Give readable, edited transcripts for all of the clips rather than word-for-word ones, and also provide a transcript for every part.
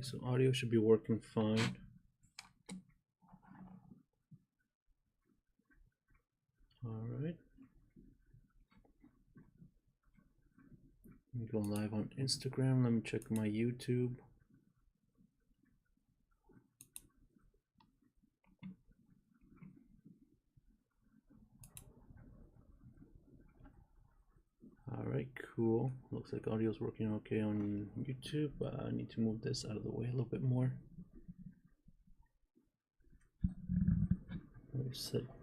so audio should be working fine. All right. Go live on Instagram. Let me check my YouTube. All right, cool. Looks like audio is working okay on YouTube. I need to move this out of the way a little bit more. Let me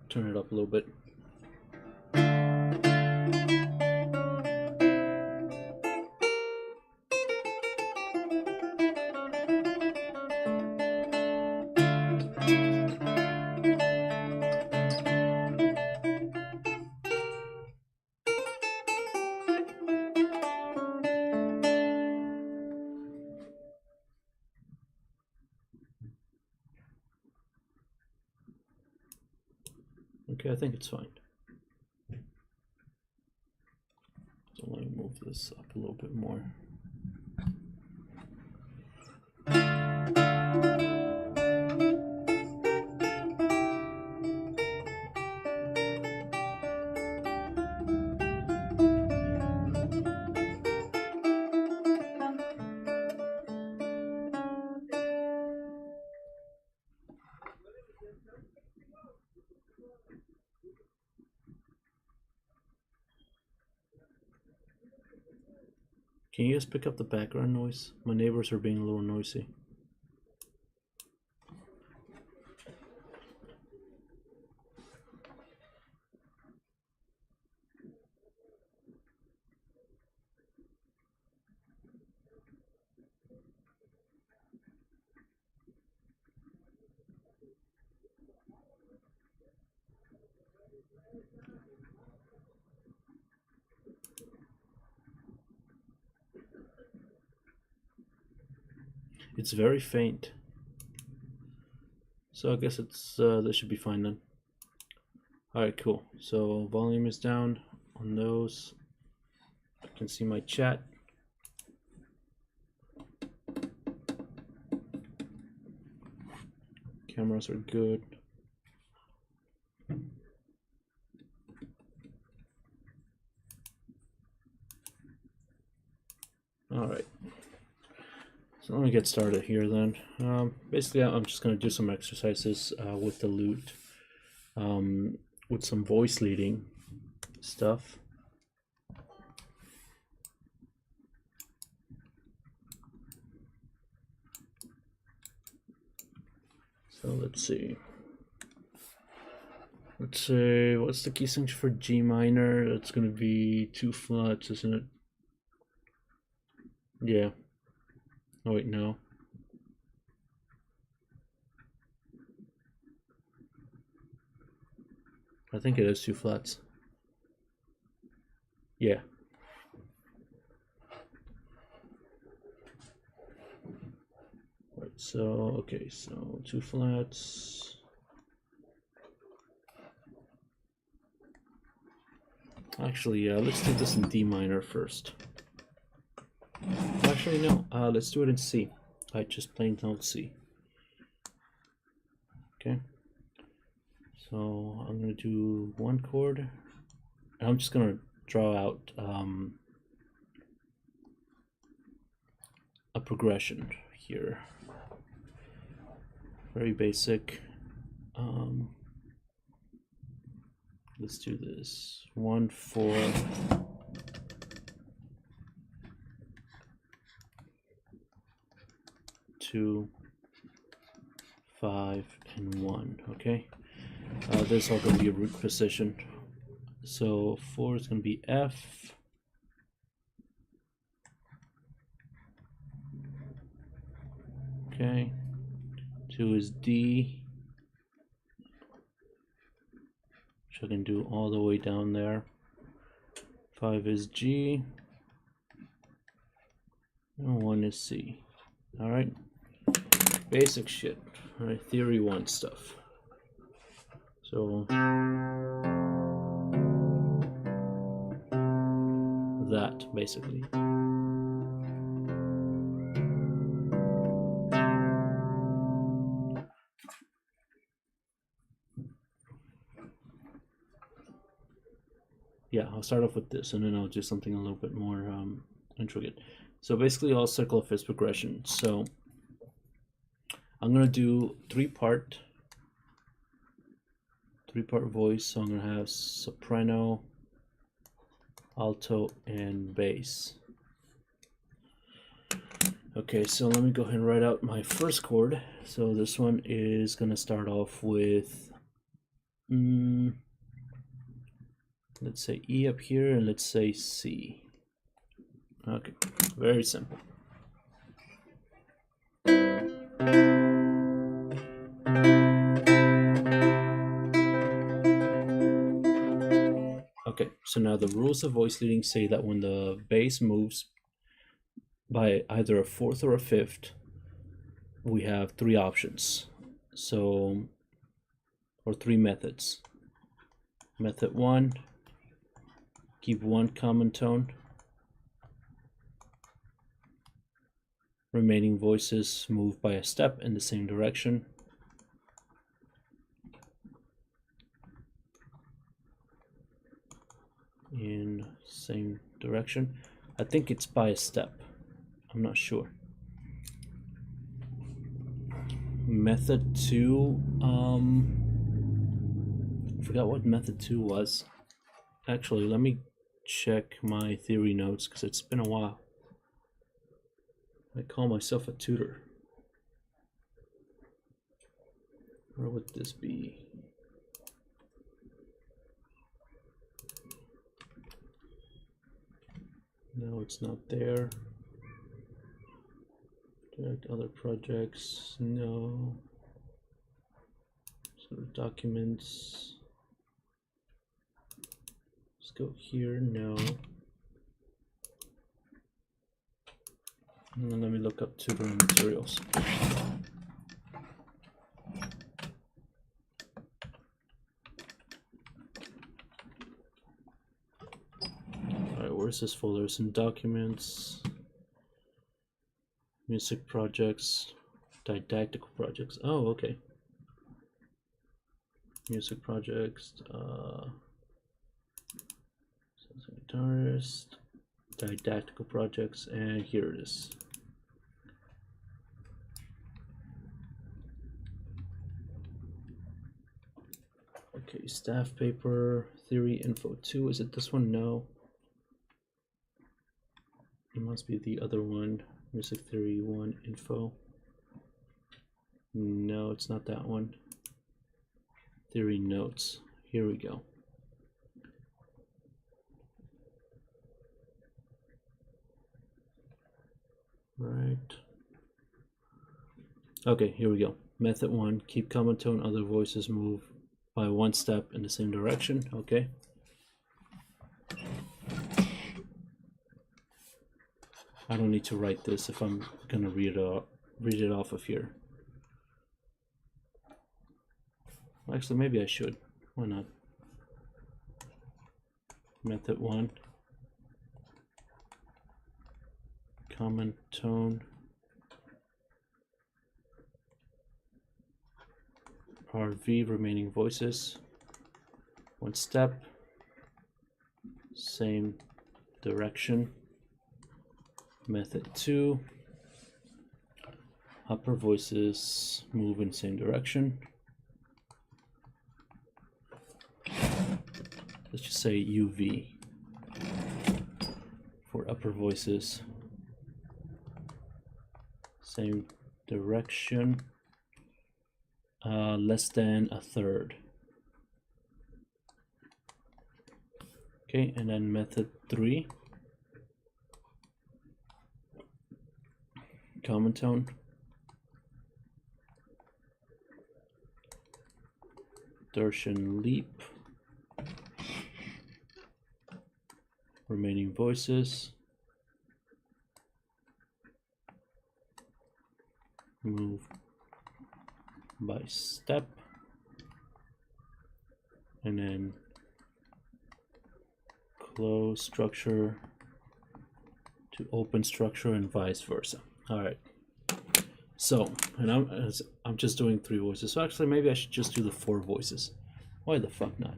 turn it up a little bit. Okay, I think it's fine. So let me move this up a little bit more. Can you guys pick up the background noise? My neighbors are being a little noisy. It's very faint. So I guess it's this should be fine then. Alright, cool. So volume is down on those. I can see my chat. Cameras are good. Alright. So let me get started here then. Basically, I'm just going to do some exercises with the lute, with some voice leading stuff. So let's see. Let's say, what's the key signature for G minor? That's going to be 2 flats, isn't it? Yeah. Oh wait, no. I think it is 2 flats. Yeah. Right, so, okay, so 2 flats. Actually, let's do this in D minor first. Actually, no, let's do it in C. I just plain note C. Okay. So I'm going to do 1 chord. And I'm just going to draw out a progression here. Very basic. Let's do this. 1, 4. 2, 5, and 1. Okay. This is all going to be a root position. So 4 is going to be F. Okay. 2 is D, which I can do all the way down there. 5 is G. And 1 is C. All right. Basic shit. All right. Theory 1 stuff. So that basically. yeah, I'll start off with this, and then I'll do something a little bit more intricate. So basically, all circle of fifths progression. So I'm gonna do three-part voice. So I'm gonna have soprano, alto, and bass. Okay, so let me go ahead and write out my first chord. So this one is gonna start off with, let's say E up here, and let's say C. Okay, very simple. Okay, so now the rules of voice leading say that when the bass moves by either a fourth or a fifth, we have three options. So, or three methods. Method 1, keep one common tone. Remaining voices move by a step in the same direction. In same direction. I think it's by a step. I'm not sure. Method 2, I forgot what method 2 was. Actually, let me check my theory notes because it's been a while. I call myself a tutor. Where would this be? No, it's not there. Direct other projects, no. Sort of documents. Let's go here, no. And then let me look up tutoring materials. Alright, where's this folder? It's in documents, music projects, didactical projects. Oh, okay. Music projects, Salazar-Guitarist, didactical projects, and here it is. Okay, staff paper, theory info 2. Is it this one? No. It must be the other one. Music theory 1 info. No, it's not that one. Theory notes. Here we go. Right. Okay, here we go. Method 1, keep common tone, other voices move by one step in the same direction. Okay. I don't need to write this if I'm gonna read it off of here. Actually, maybe I should. Why not? Method 1, common tone, RV, remaining voices, one step, same direction. Method 2, upper voices move in same direction. Let's just say UV for upper voices, same direction, less than a third. Okay, and then method 3, common tone, tertian leap, remaining voices move by step, and then close structure to open structure and vice versa. All right. So, and I'm just doing 3 voices. So actually, maybe I should just do the 4 voices. Why the fuck not?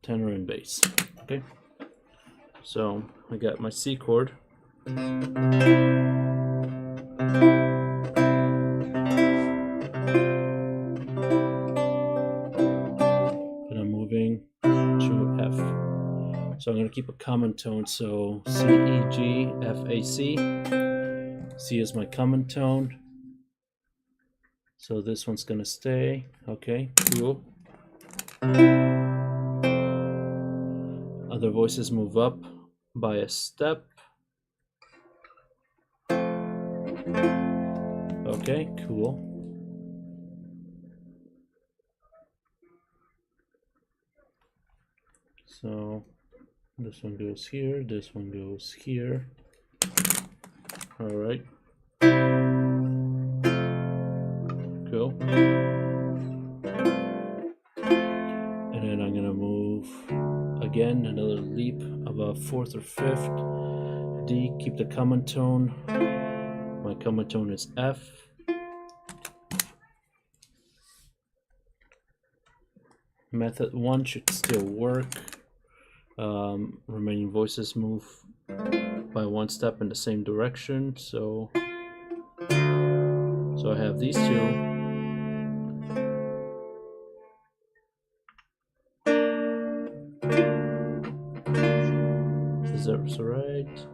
tenor and bass. Okay, so I got my C chord. So I'm going to keep a common tone, so C, E, G, F, A, C. C is my common tone. So this one's going to stay. Okay, cool. Other voices move up by a step. Okay, cool. So this one goes here, this one goes here. All right. Cool. And then I'm gonna move again, another leap of a fourth or fifth. D, keep the common tone. My common tone is F. Method 1 should still work. Remaining voices move by one step in the same direction, so I have these two. Is that right?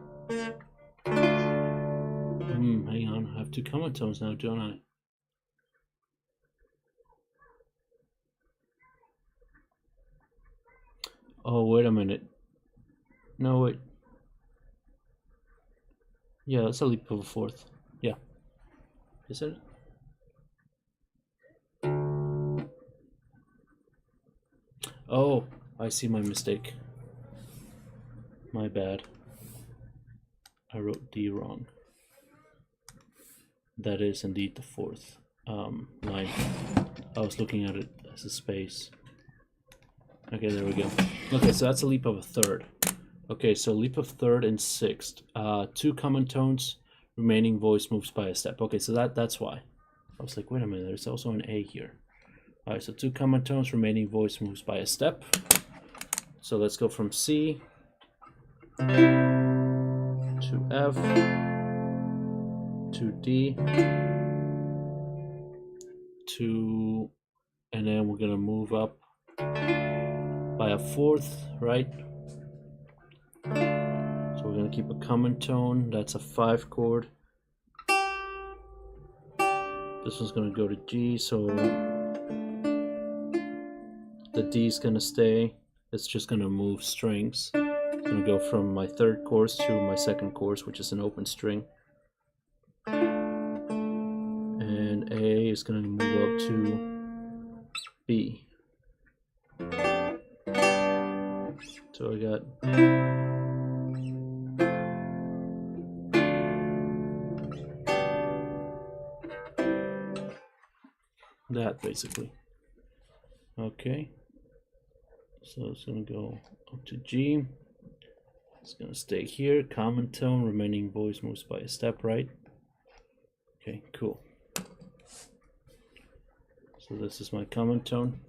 Hang on, I have two common tones now, don't I? Oh, wait a minute. No, wait. Yeah, that's a leap of a fourth. Yeah. Is it? Oh, I see my mistake. My bad. I wrote D wrong. That is indeed the fourth line. I was looking at it as a space. Okay, there we go. Okay, so that's a leap of a third. Okay, so leap of third and sixth. Two common tones, remaining voice moves by a step. Okay, so that's why. I was like, wait a minute, there's also an A here. All right, so two common tones, remaining voice moves by a step. So let's go from C to F to D to, and then we're gonna move up by a fourth, right? So we're gonna keep a common tone. That's a 5 chord. This one's gonna go to G, so the D is gonna stay. It's just gonna move strings. It's gonna go from my third chorus to my second chorus, which is an open string. And A is gonna move up to B. So I got that basically. Okay. So it's gonna go up to G. It's gonna stay here. Common tone, remaining voice moves by a step, right? Okay, cool. So this is my common tone.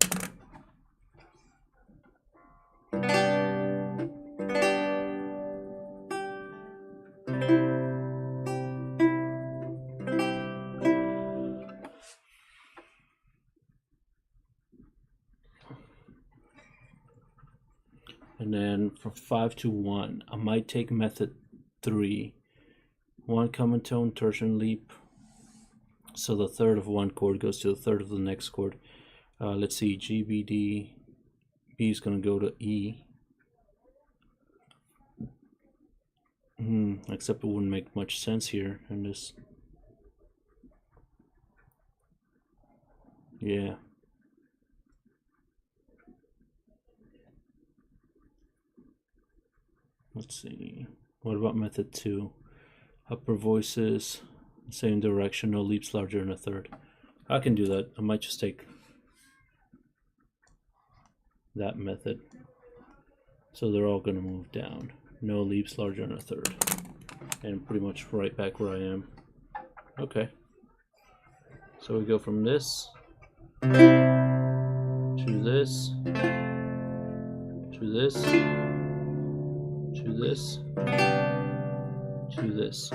And then from 5 to 1, I might take method 3. One common tone, tertian leap. So the third of one chord goes to the third of the next chord. Let's see, G, B, D. B is going to go to E. Except it wouldn't make much sense here in this. Yeah. Let's see. What about method 2? Upper voices, same direction, no leaps larger than a third. I can do that. I might just take that method. So they're all going to move down. No leaps larger than a third. And pretty much right back where I am. Okay. So we go from this to this to to this, to this, to this.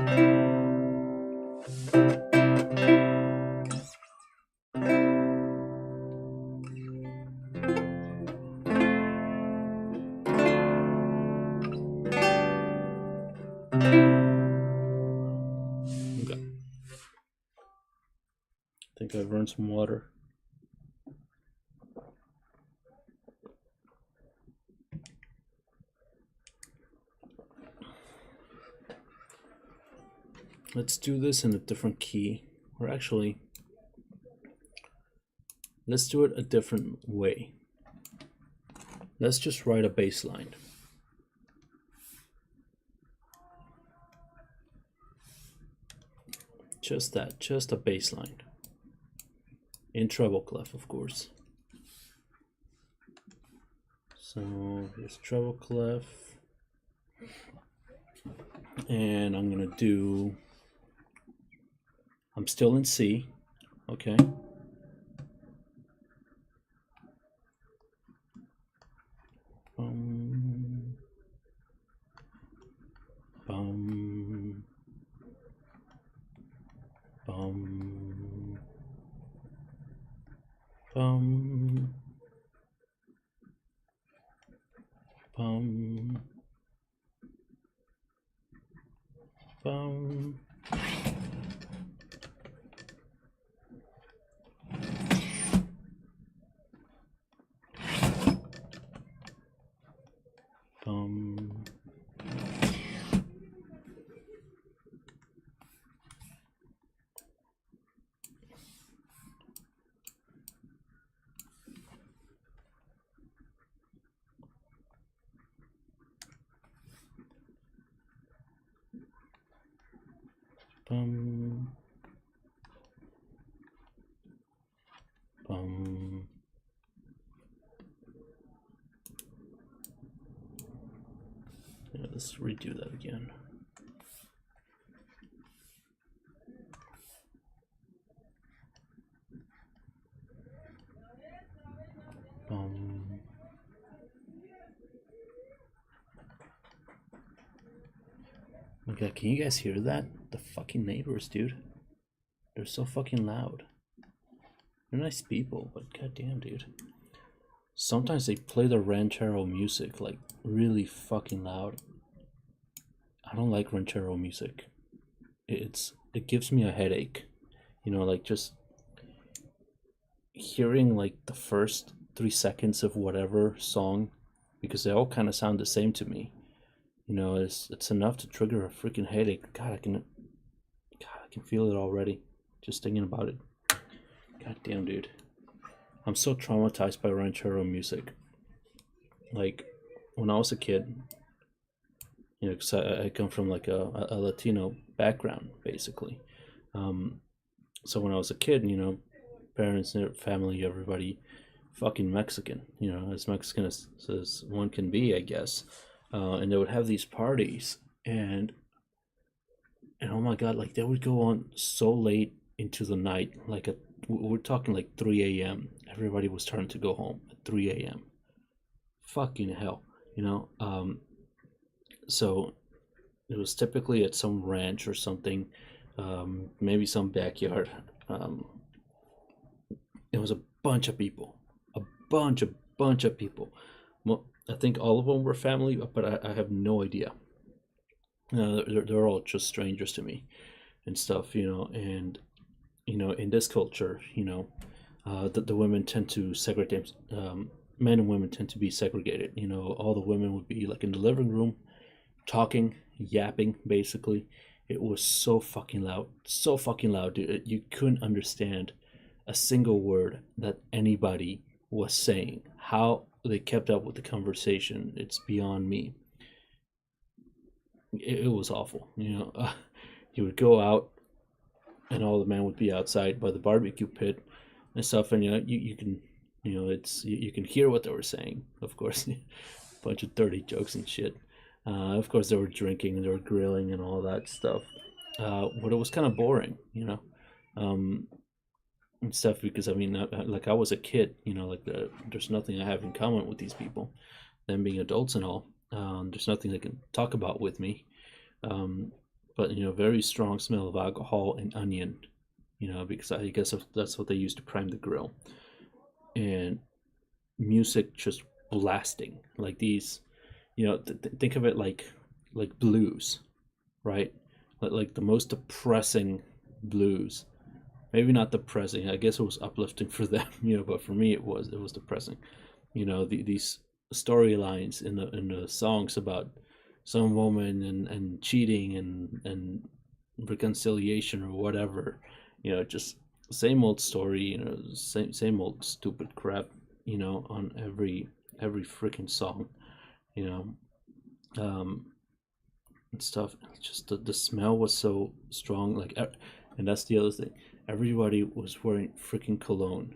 Okay. I think I've run some water. Let's do this in a different key, or actually, let's do it a different way. Let's just write a bass line. Just that, just a bass line. In treble clef, of course. So here's treble clef. And I'm gonna do, I'm still in C, okay? Bum, bum, bum, bum, bum, bum. Bum. Bum. Bum. Yeah, let's redo that again. Bum. Okay, can you guys hear that? The fucking neighbors, dude. They're so fucking loud. They're nice people, but goddamn, dude. Sometimes they play the ranchero music like really fucking loud. I don't like ranchero music. It gives me a headache. You know, like just hearing like the first 3 seconds of whatever song, because they all kind of sound the same to me. You know, it's enough to trigger a freaking headache. God, I can feel it already, just thinking about it. God damn, dude. I'm so traumatized by ranchero music. Like, when I was a kid, you know, because I come from like a Latino background, basically. So when I was a kid, you know, parents, family, everybody, fucking Mexican, you know, as Mexican as one can be, I guess. And they would have these parties, and oh my god, like they would go on so late into the night, like we're talking like 3 a.m. Everybody was starting to go home at 3 a.m. Fucking hell, you know. So it was typically at some ranch or something, maybe some backyard. It was a bunch of people, a bunch of people. Well, I think all of them were family, but I have no idea. They're all just strangers to me and stuff, you know. And you know, in this culture, you know, the women tend to segregate. Men and women tend to be segregated. You know, all the women would be like in the living room, talking, yapping, basically. It was so fucking loud, dude. You couldn't understand a single word that anybody was saying. How they kept up with the conversation, it's beyond me. It was awful, you know. You would go out, and all the men would be outside by the barbecue pit and stuff, and you know, you can, you know, you can hear what they were saying, of course. A bunch of dirty jokes and shit. Of course, they were drinking and they were grilling and all that stuff. But it was kind of boring, you know, and stuff, because I mean, like I was a kid, you know, like there's nothing I have in common with these people. them being adults and all. There's nothing they can talk about with me. But very strong smell of alcohol and onion. Because I guess that's what they use to prime the grill. And music just blasting like these. Think of it like blues, right? Like the most depressing blues. Maybe not depressing. I guess it was uplifting for them, but for me it was depressing. These storylines in the songs about some woman and cheating and reconciliation or whatever. Just same old story. Same old stupid crap. On every freaking song. You know, and stuff. Just the smell was so strong. And that's the other thing. Everybody was wearing freaking cologne,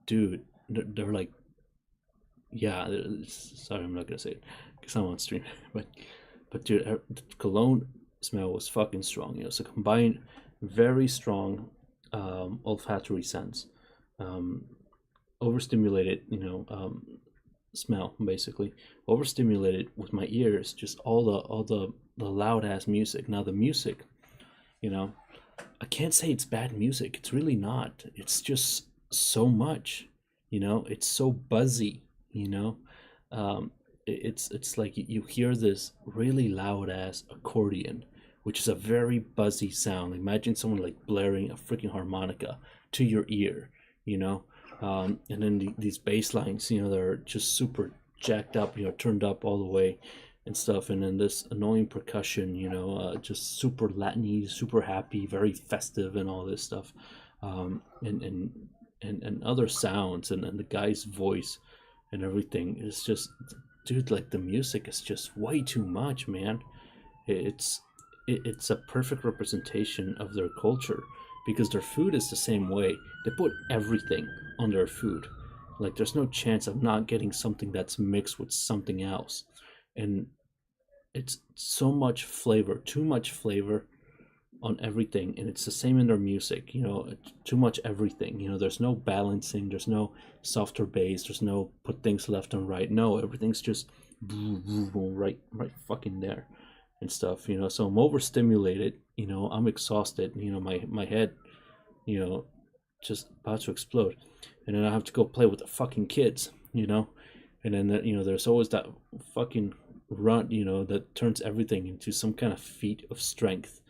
dude. They're like, yeah. Sorry, I'm not gonna say it because I'm on stream, but dude, the cologne smell was fucking strong. So combined, very strong olfactory sense, overstimulated. Smell basically overstimulated with my ears. Just all the loud ass music. Now the music, I can't say it's bad music. It's really not. It's just so much. It's so buzzy. It's like you hear this really loud ass accordion, which is a very buzzy sound. Imagine someone like blaring a freaking harmonica to your ear. And then these bass lines, they're just super jacked up, turned up all the way and stuff. And then this annoying percussion, just super Latin-y, super happy, very festive and all this stuff. And other sounds and the guy's voice and everything is just, dude, like the music is just way too much, man. It's a perfect representation of their culture. Because their food is the same way. They put everything on their food. Like there's no chance of not getting something that's mixed with something else. And it's so much flavor, too much flavor on everything. And it's the same in their music, too much everything. There's no balancing, there's no softer bass, there's no put things left and right. No, everything's just right fucking there. And stuff, so I'm overstimulated, I'm exhausted, my head, just about to explode. And then I have to go play with the fucking kids, and then there's always that fucking runt, that turns everything into some kind of feat of strength.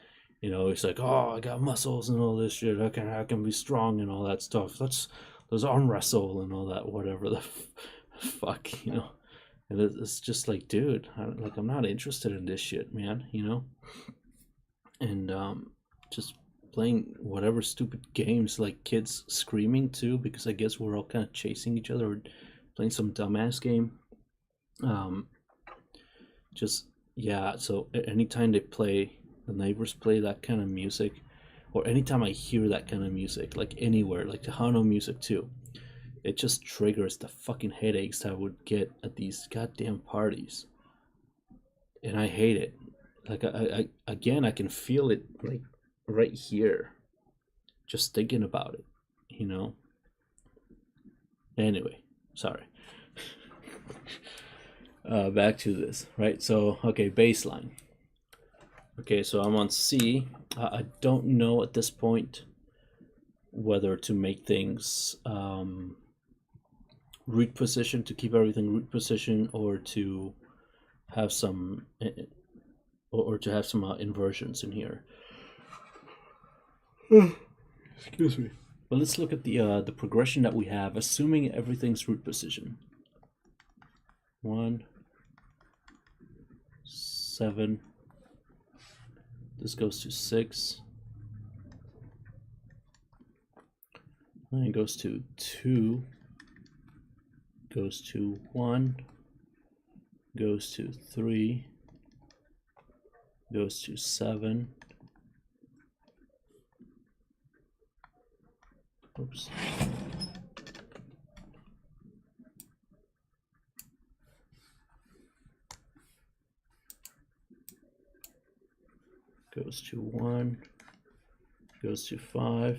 It's like, oh, I got muscles and all this shit, I can be strong and all that stuff. Let's arm wrestle and all that, whatever the fuck, And it's just like, dude, I'm not interested in this shit, man, And just playing whatever stupid games, like kids screaming too, because I guess we're all kind of chasing each other, or playing some dumbass game. Just, yeah, so anytime the neighbors play that kind of music, or anytime I hear that kind of music, like anywhere, like the Hano music too, it just triggers the fucking headaches I would get at these goddamn parties. And I hate it. Like, I can feel it, like, right here. Just thinking about it, Anyway, sorry. Back to this, right? So, okay, bass line. Okay, so I'm on C. I don't know at this point whether to make things root position, to keep everything root position, or to have some inversions in here. Excuse me. But let's look at the progression that we have, assuming everything's root position. 1, 7. This goes to 6. Then it goes to 2. Goes to 1. Goes to 3. Goes to 7. Oops. Goes to 1. Goes to 5.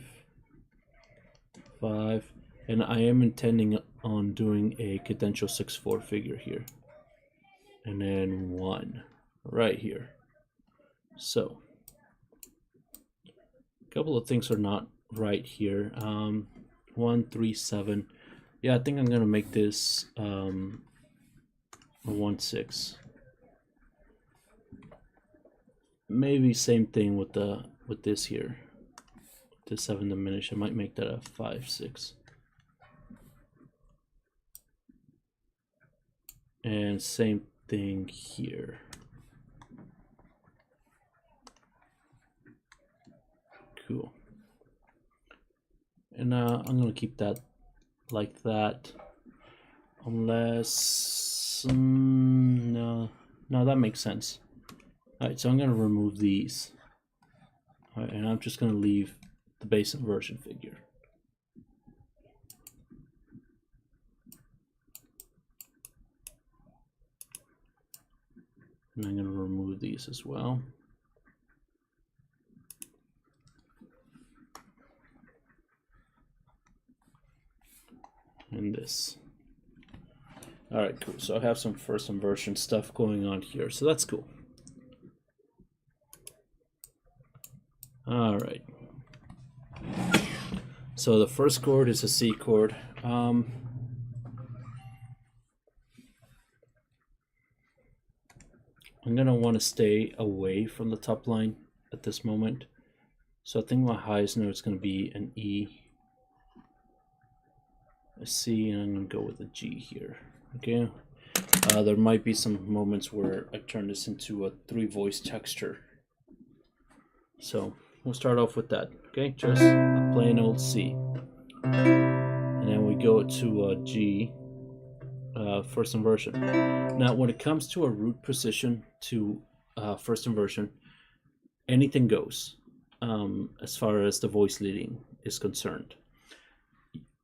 5. And I am intending on doing a cadential 6/4 figure here. and then 1 right here. So a couple of things are not right here. 1, 3, 7. Yeah, I think I'm gonna make this a 1, 6. Maybe same thing with this here. The 7 diminished. I might make that a 5, 6. And same thing here. Cool. And I'm gonna keep that like that, unless no, that makes sense. All right, so I'm gonna remove these. All right, and I'm just gonna leave the bass inversion figure. And I'm gonna remove these as well. And this. All right, cool. So I have some first inversion stuff going on here, so that's cool. All right. So the first chord is a C chord. I'm gonna want to stay away from the top line at this moment. So I think my highest note is gonna be an E, a C, and I'm gonna go with a G here. Okay. There might be some moments where I turn this into a 3-voice texture. So we'll start off with that. Okay, just a plain old C, and then we go to a G, first inversion. Now, when it comes to a root position to first inversion, anything goes as far as the voice leading is concerned.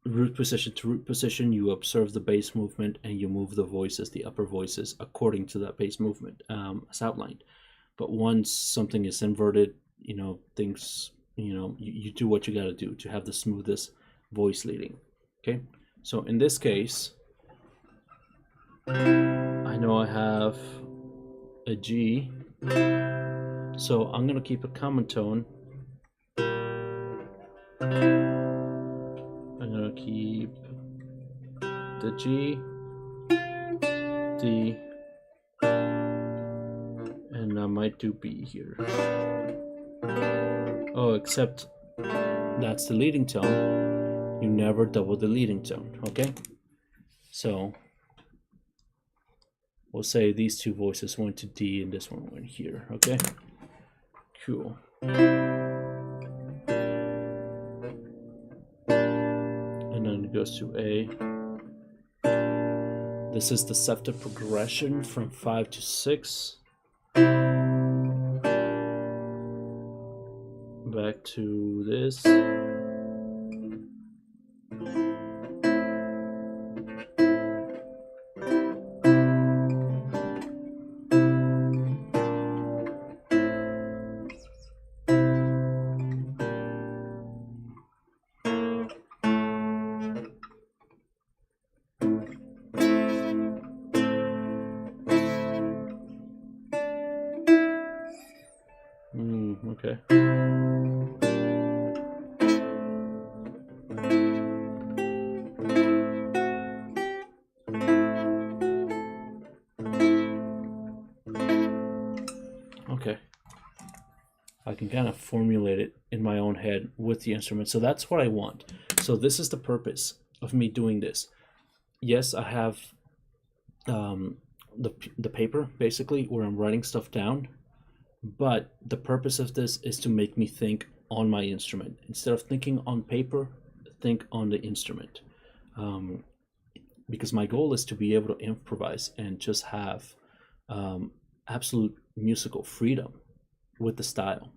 Root position to root position, you observe the bass movement and you move the voices, the upper voices, according to that bass movement as outlined. But once something is inverted, you know, things, you know, you do what you got to do to have the smoothest voice leading. Okay, so in this case, I know I have a G, so I'm gonna keep a common tone. I'm gonna keep the G, D, and I might do B here. Oh, except that's the leading tone. You never double the leading tone, okay? So we'll say these two voices went to D and this one went here, okay? Cool. And then it goes to A. This is the septet progression from 5 to 6. Back to this. Okay. Okay. I can kind of formulate it in my own head with the instrument. So that's what I want. So this is the purpose of me doing this. Yes, I have the paper basically where I'm writing stuff down, but the purpose of this is to make me think on my instrument. Instead of thinking on paper, think on the instrument. Because my goal is to be able to improvise and just have absolute musical freedom with the style.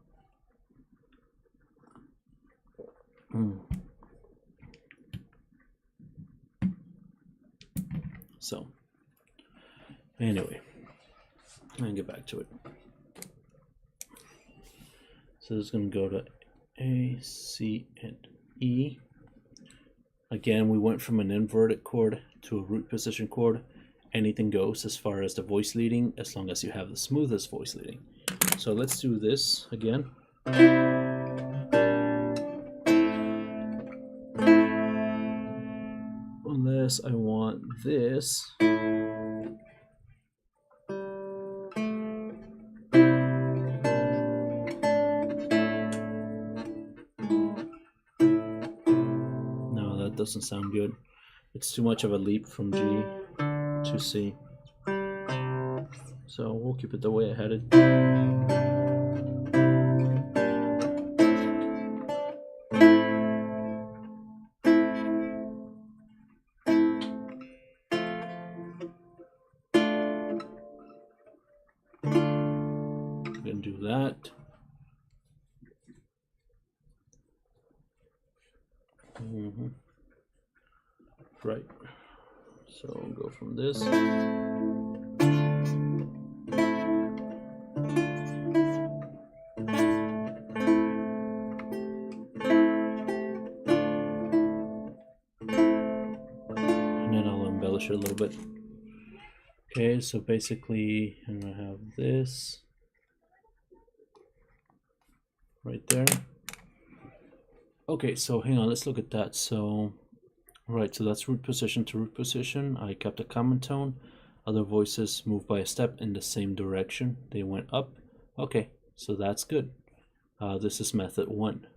So anyway, I'll get back to it. So this is going to go to A, C, and E. Again, we went from an inverted chord to a root position chord. anything goes as far as the voice leading, as long as you have the smoothest voice leading. So let's do this again. Unless I want this. No, that doesn't sound good. It's too much of a leap from G to C. So we'll keep it the way I had it. I'm gonna do that. Right. So go from this. A little bit. Okay, so basically I'm gonna have this right there. Okay, so hang on, let's look at that. So right, so that's root position to root position. I kept a common tone. Other voices moved by a step in the same direction. They went up. Okay, so that's good. This is method 1.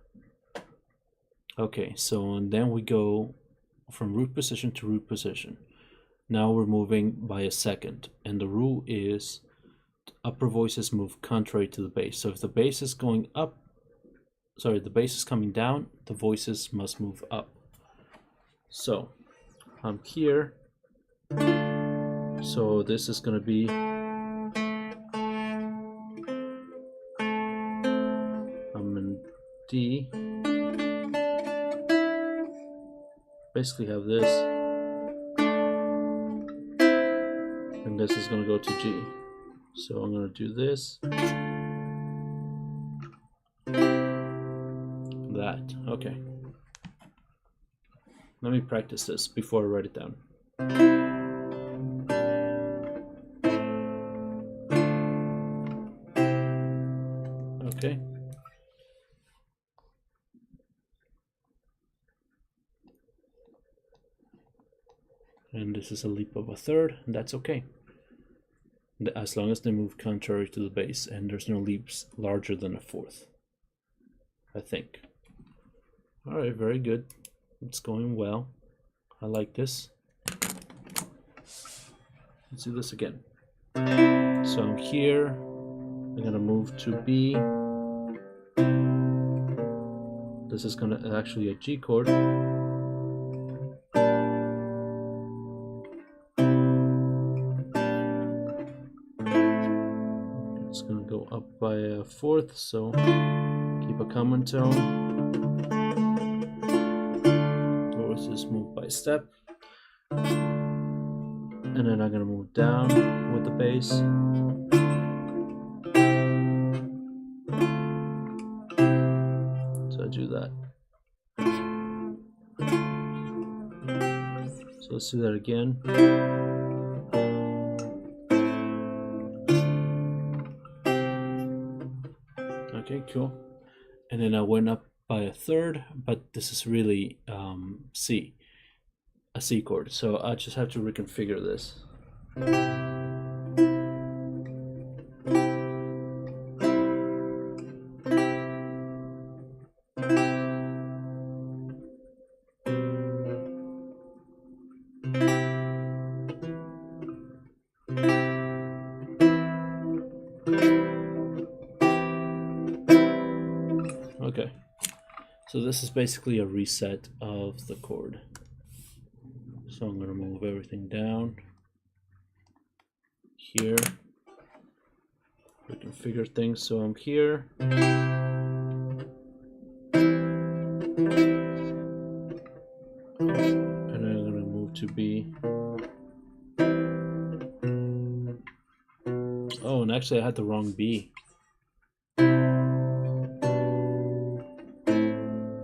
Okay, so and then we go from root position to root position. Now we're moving by a second, and the rule is upper voices move contrary to the bass. So if the bass is going up, sorry, the bass is coming down, the voices must move up. So I'm here, so this is going to be I'm in D, basically have this. And this is going to go to G. So I'm going to do this. That. Okay. Let me practice this before I write it down. Okay. And this is a leap of a third, and that's okay. As long as they move contrary to the bass, and there's no leaps larger than a fourth, I think. All right, very good. It's going well. I like this. Let's do this again. So I'm here. I'm gonna move to B. This is gonna actually a G chord. It's gonna go up by a fourth, so keep a common tone. Voices move by step. And then I'm gonna move down with the bass. So I do that. So let's do that again. Okay, cool. And then I went up by a third, but this is really C, a C chord. So I just have to reconfigure this. Okay, so this is basically a reset of the chord. So I'm going to move everything down here, reconfigure things. So I'm here, and then I'm going to move to B. Oh, and actually I had the wrong B.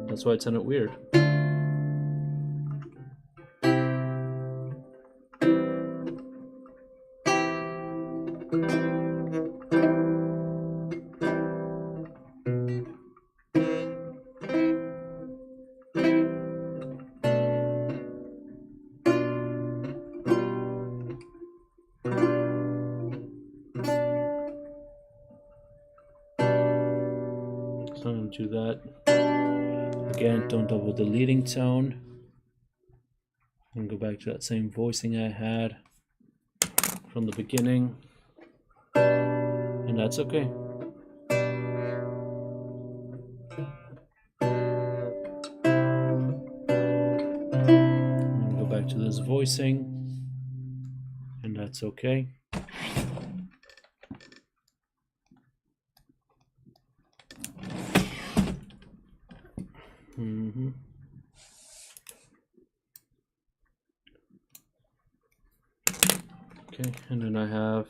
That's why it sounded weird. don't do that. Again, don't double the leading tone. And go back to that same voicing I had from the beginning. And that's okay. And go back to this voicing. And that's okay. Okay, and then I have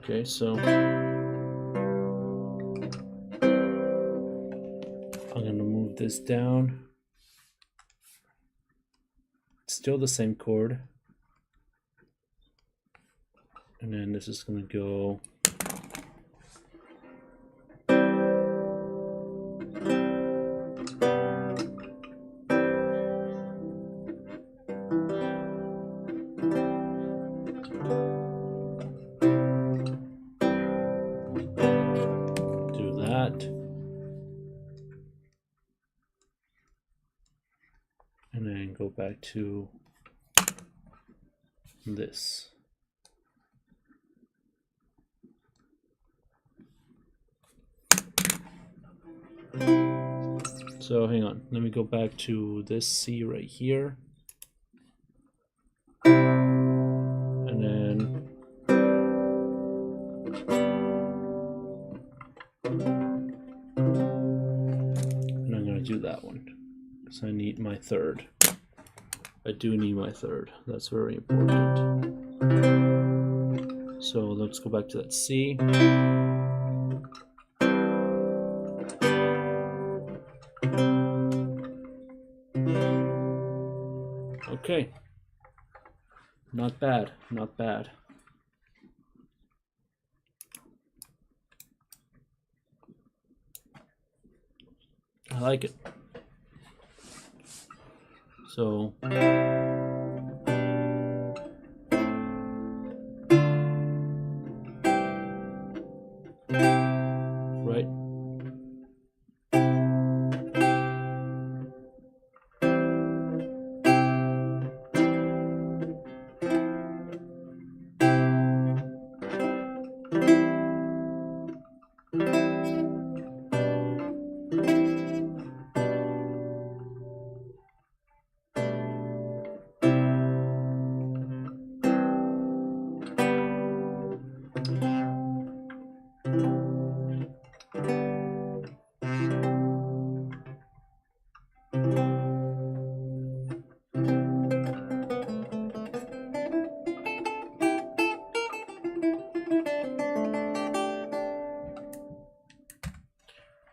okay, so I'm going to move this down. It's still the same chord. And then this is going to go do that. And then go back to this. So hang on, let me go back to this C right here. And then I'm going to do that one. So I need my third. I do need my third. That's very important. So let's go back to that C. Okay. Not bad, not bad. I like it. So right.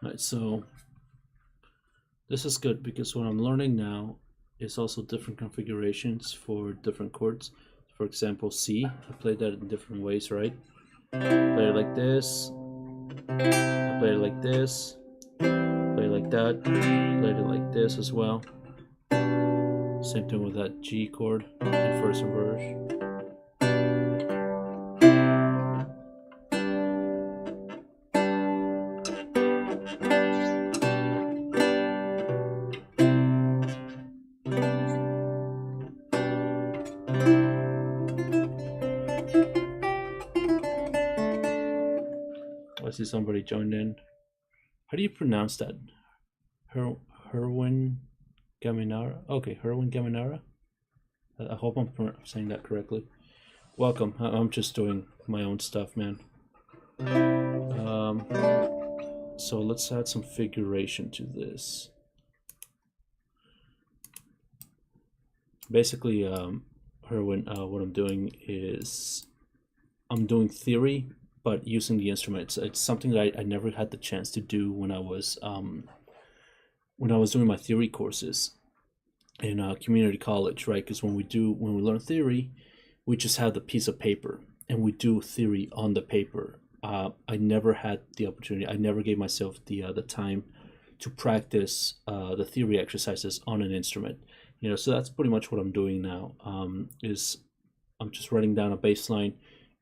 Right, so this is good because what I'm learning now is also different configurations for different chords. For example, C, I played that in different ways, right? Play it like this, I played it like this, play it like that, played it like this as well. Same thing with that G chord in first and verse. I see somebody joined in. How do you pronounce that? Herwin Gaminara? Okay, Herwin Gaminara? I hope I'm saying that correctly. Welcome. I'm just doing my own stuff, man. So let's add some figuration to this. basically, Herwin, what I'm doing is I'm doing theory, but using the instruments. It's something that I never had the chance to do when I was doing my theory courses in community college, right? Because when we learn theory, we just have the piece of paper and we do theory on the paper. I never had the opportunity. I never gave myself the time to practice the theory exercises on an instrument. So that's pretty much what I'm doing now. Is I'm just writing down a bass line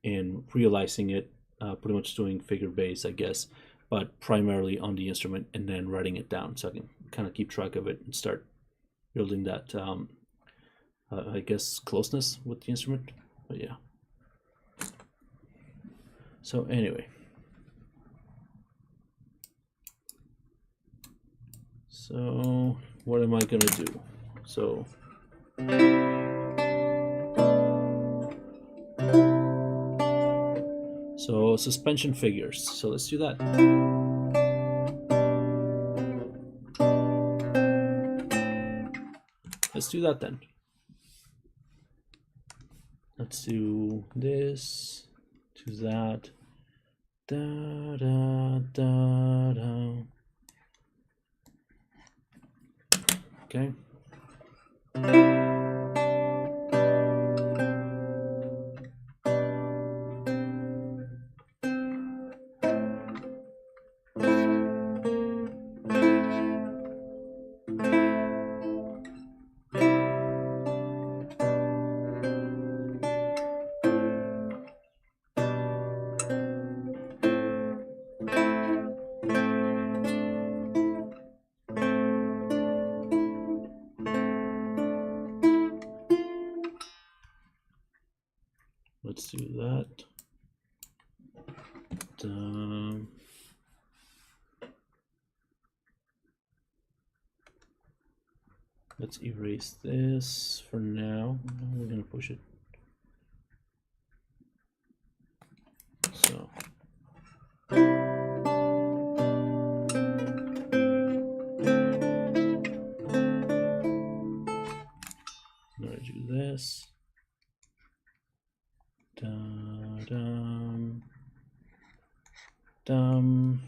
and realizing it, pretty much doing figure bass, I guess, but primarily on the instrument, and then writing it down so I can kind of keep track of it and start building that, I guess, closeness with the instrument. But yeah. So anyway. So what am I gonna do? So suspension figures. So let's do that. Let's do that then. Let's do this, do that. Da da da da. Okay. Let's do that. Let's erase this for now. We're gonna push it. So. I'm gonna do this. Dum dum.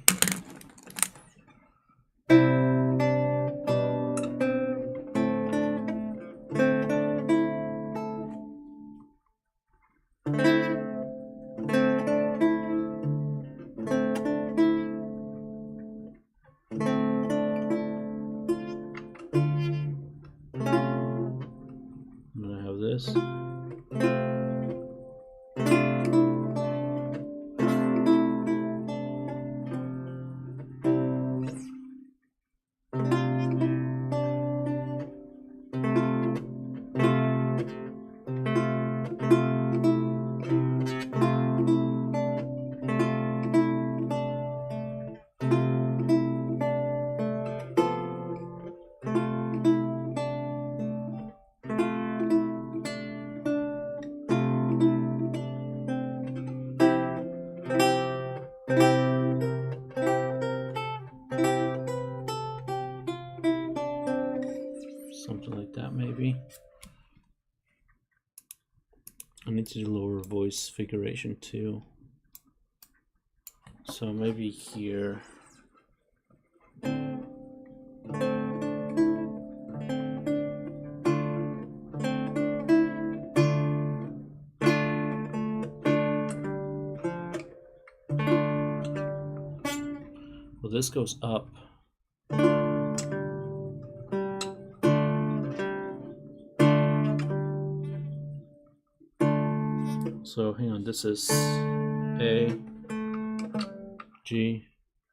I'm gonna have this. Something like that, maybe. I need to do lower voice figuration too. So maybe here. Well, this goes up. So hang on, this is A, G, I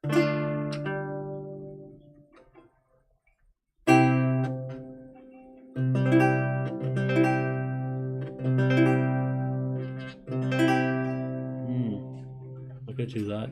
could do that.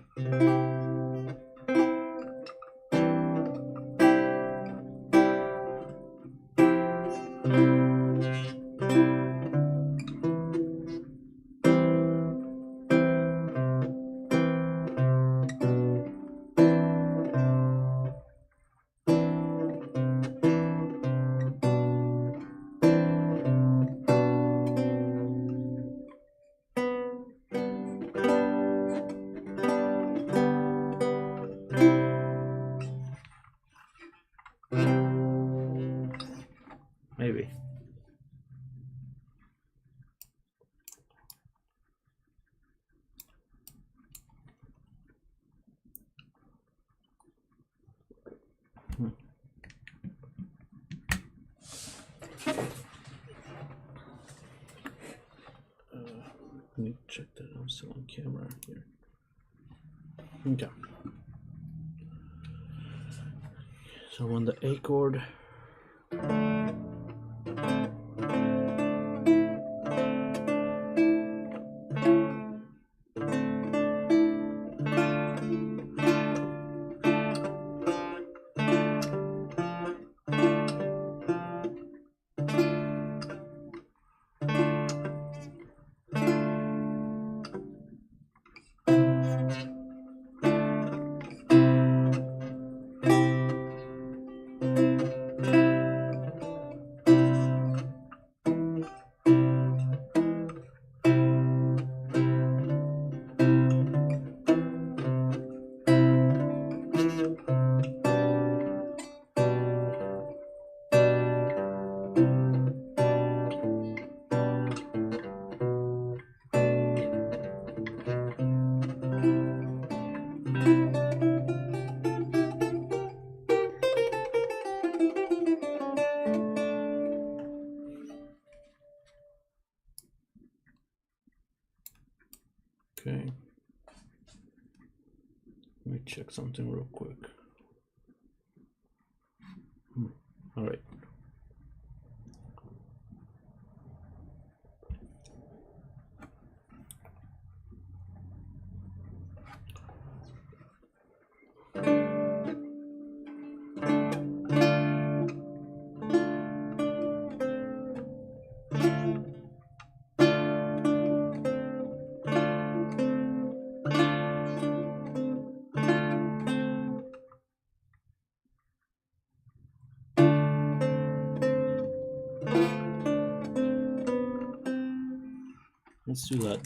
me check that I'm still on camera here. Okay. So on the A chord, okay. Let me check something real quick. All right. Let's do that.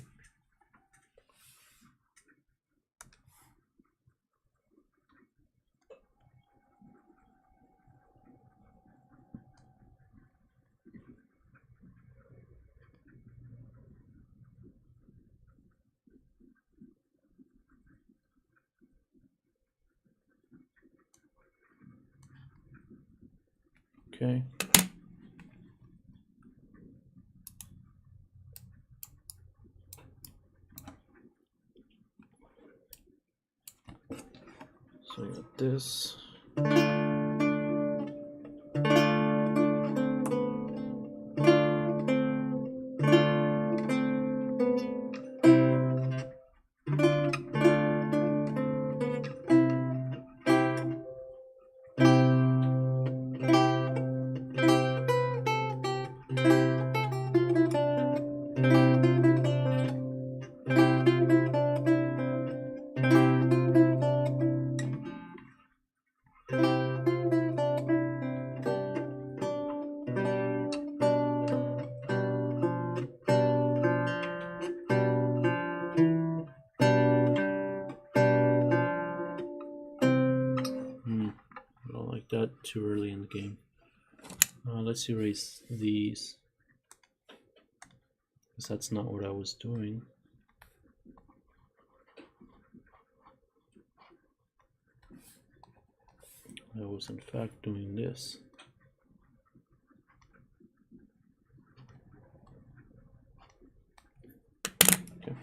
Okay. So we got this. I don't like that too early in the game. Let's erase these, because that's not what I was doing. I was in fact doing this. Okay.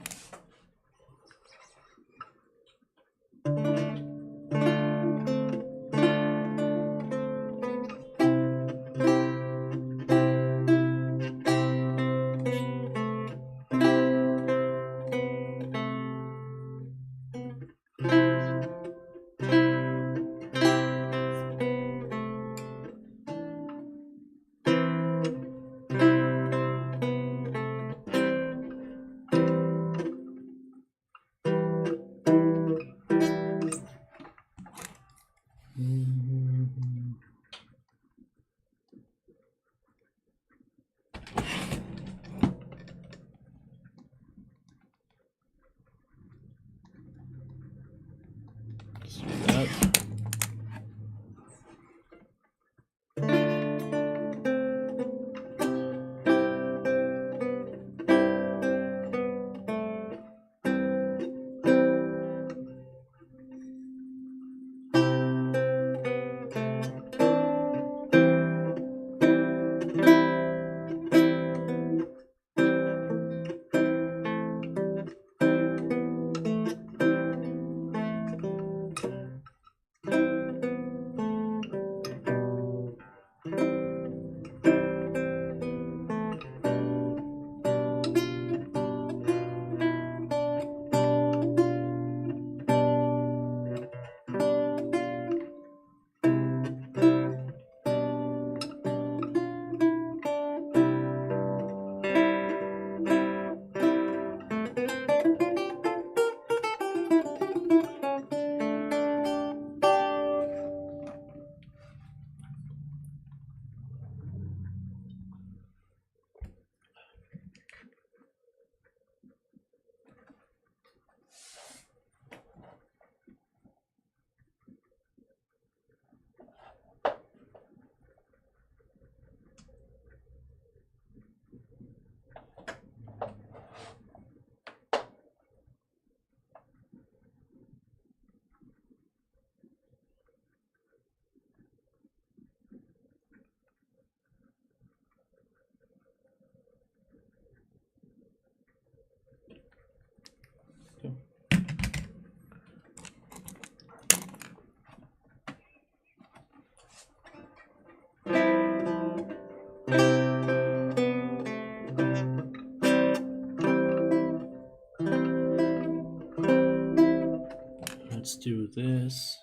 do this.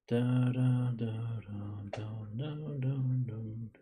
Da da da da da da da da.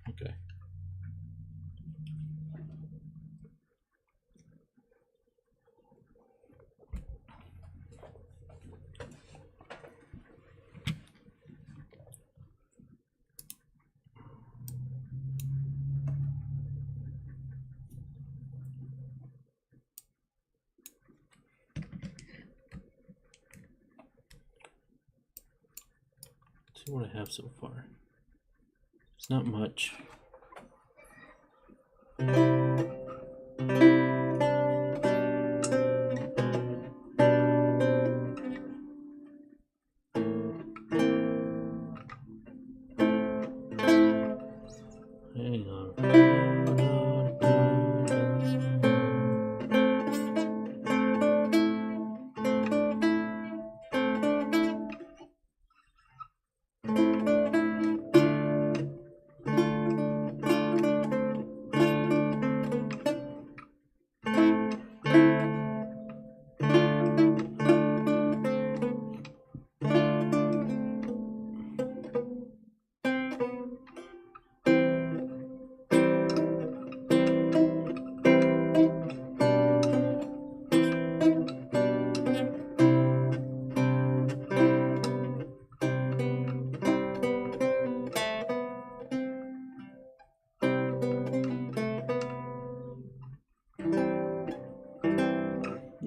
Okay. Let's see what I have so far. It's not much. Hang on.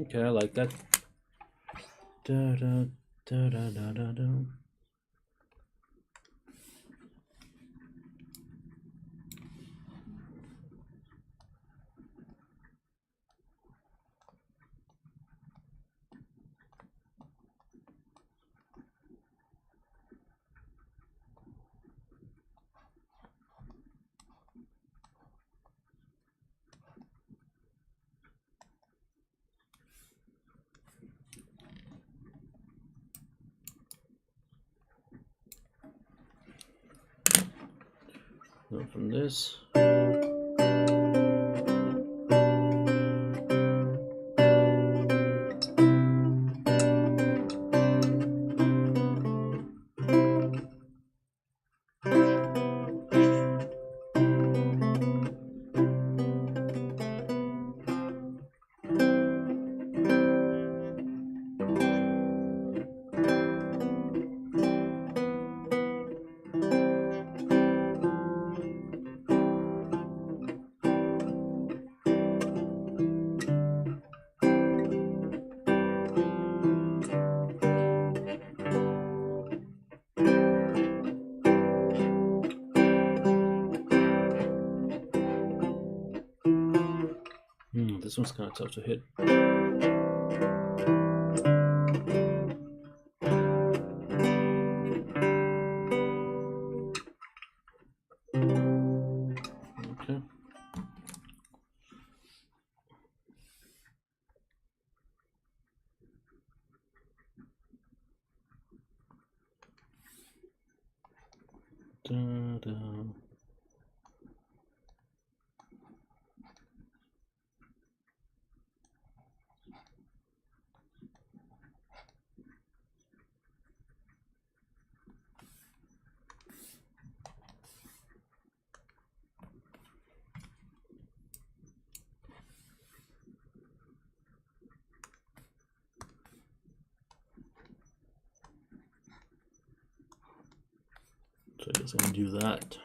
Okay, I like that. Da da da da da da da. Go from this. This one's kind of tough to hit. Okay. Da-da. So I guess I can do that.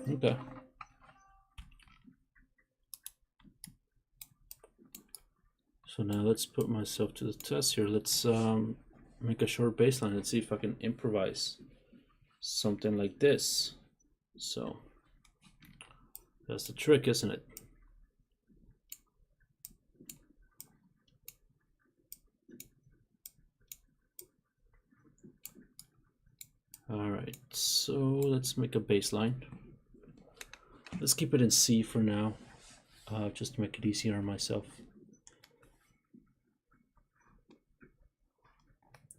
Okay. So now let's put myself to the test here. Let's make a short bass line and see if I can improvise something like this. So that's the trick, isn't it? All right, so let's make a bass line. Let's keep it in C for now, just to make it easier on myself.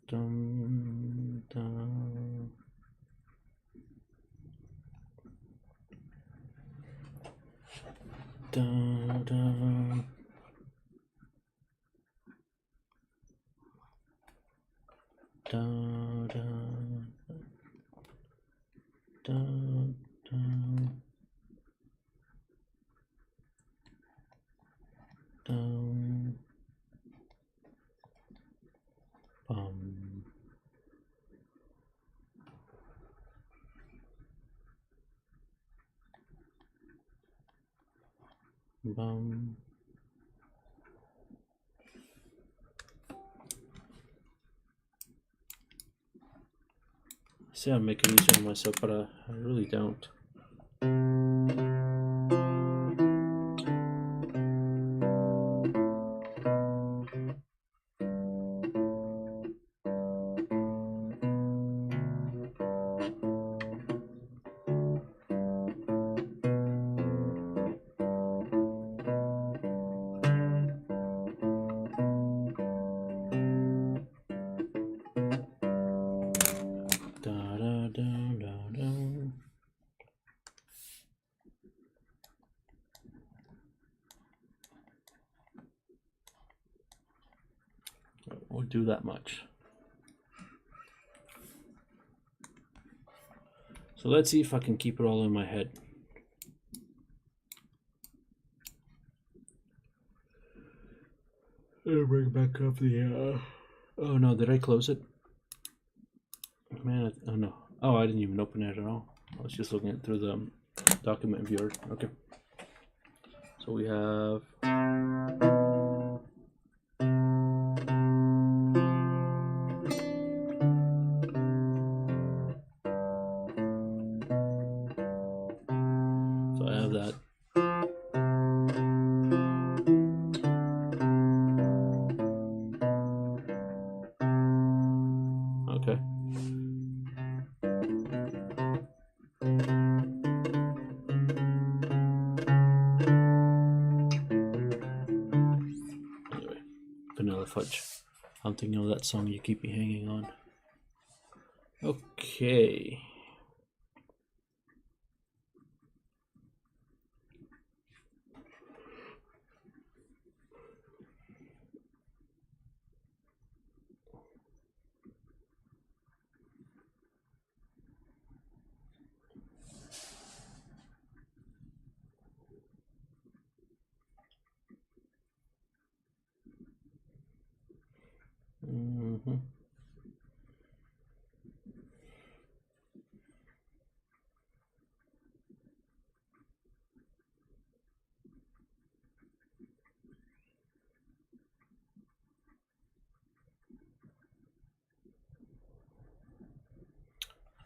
Dum, dum. Dum, dum. Dum, dum. Dum, dum. Dum. Bum. Bum. See, I make it easier on myself, but I really don't. Won't do that much. So let's see if I can keep it all in my head. I'll bring back up the oh no, did I close it? Man, oh no. Oh, I didn't even open it at all. I was just looking through the document viewer. Okay. So we have that. Okay. Anyway, Vanilla Fudge. I'm thinking of that song You Keep Me Hanging On. Okay. Mm-hmm.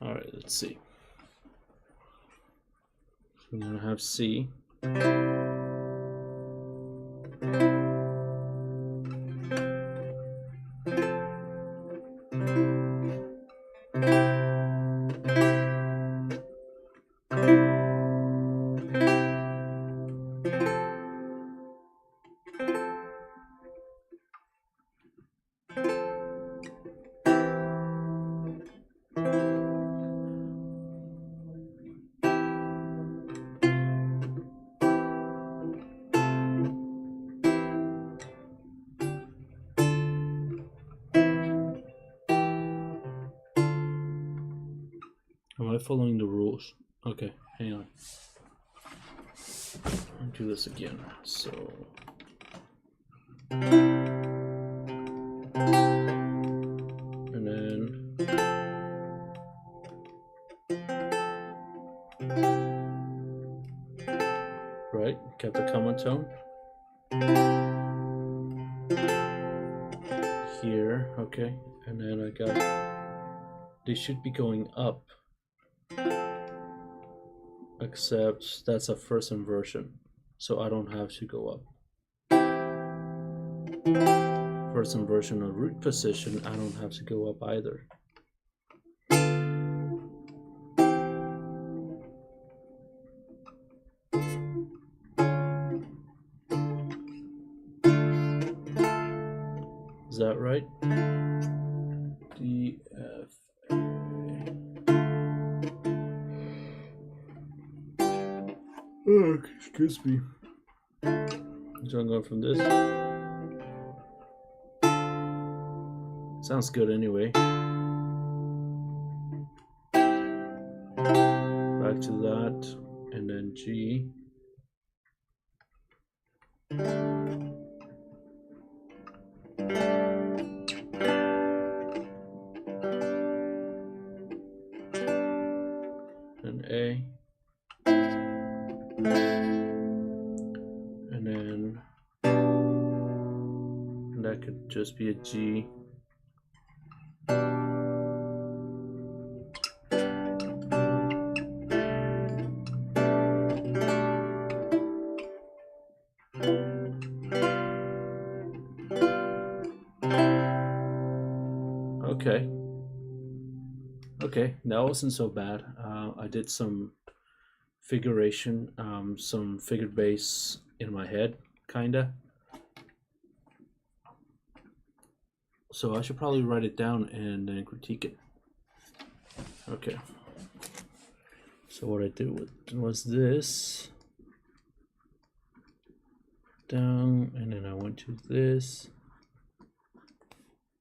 All right, let's see. So we're gonna have C. Am I following the rules? Okay, hang on. I'll do this again. So and then right, kept the common tone. Here, okay, and then I got, they should be going up, except that's a first inversion, so I don't have to go up. First inversion of root position, I don't have to go up either. Is that right? D, F, A. Oh, excuse me. So I'm going from this. Sounds good anyway. Back to that, and then G. And A. And then that could just be a G. Okay, that wasn't so bad. I did some figuration, some figured bass in my head, kinda. So I should probably write it down and then critique it. Okay. So what I did was this. Down, and then I went to this.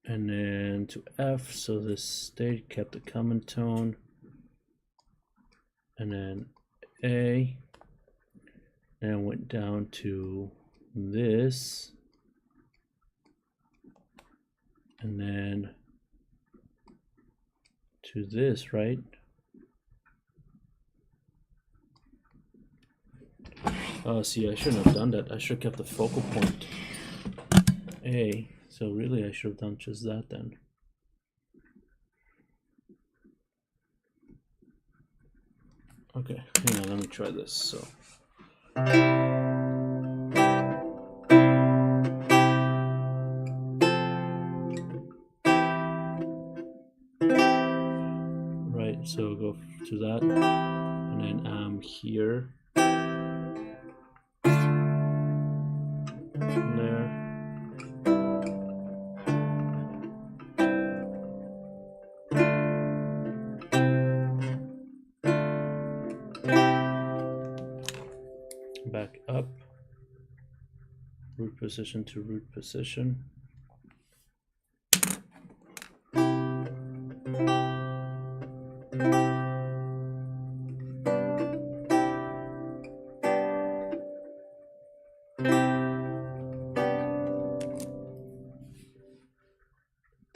And then to F, so this stayed, kept the common tone. And then A. And I went down to this. And then to this, right? Oh, see, I shouldn't have done that. I should have kept the focal point A. So really, I should have done just that then. Okay, hang on, let me try this. So. Right, so go to that, and then I'm here. From there. Back up, root position to root position.